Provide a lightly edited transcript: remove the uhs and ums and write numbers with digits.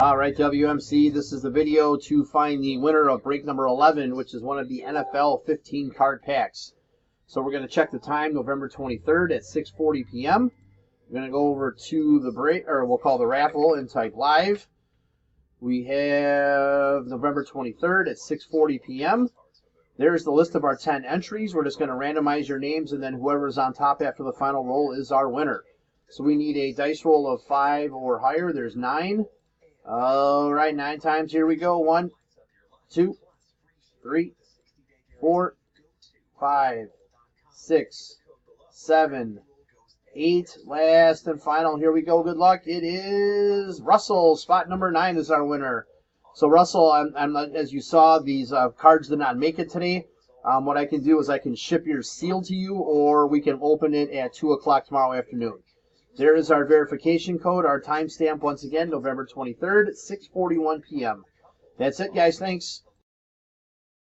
All right, WMC, this is the video to find the winner of break number 11, which is one of the NFL 15 card packs. So we're going to check the time, November 23rd at 6:40 p.m. We're going to go over to the break, or we'll call the raffle, and type live. We have November 23rd at 6:40 p.m. There's the list of our 10 entries. We're just going to randomize your names, and then whoever's on top after the final roll is our winner. So we need a dice roll of 5 or higher. There's 9. All right, 9 times. Here we go. 1, 2, 3, 4, 5, 6, 7, 8. Last and final. Here we go. Good luck. It is Russell. Spot number 9 is our winner. So Russell, as you saw, these cards did not make it today. What I can do is I can ship your seal to you, or we can open it at 2 o'clock tomorrow afternoon. There is our verification code, our timestamp once again, November 23rd, 6:41 p.m. That's it, guys. Thanks.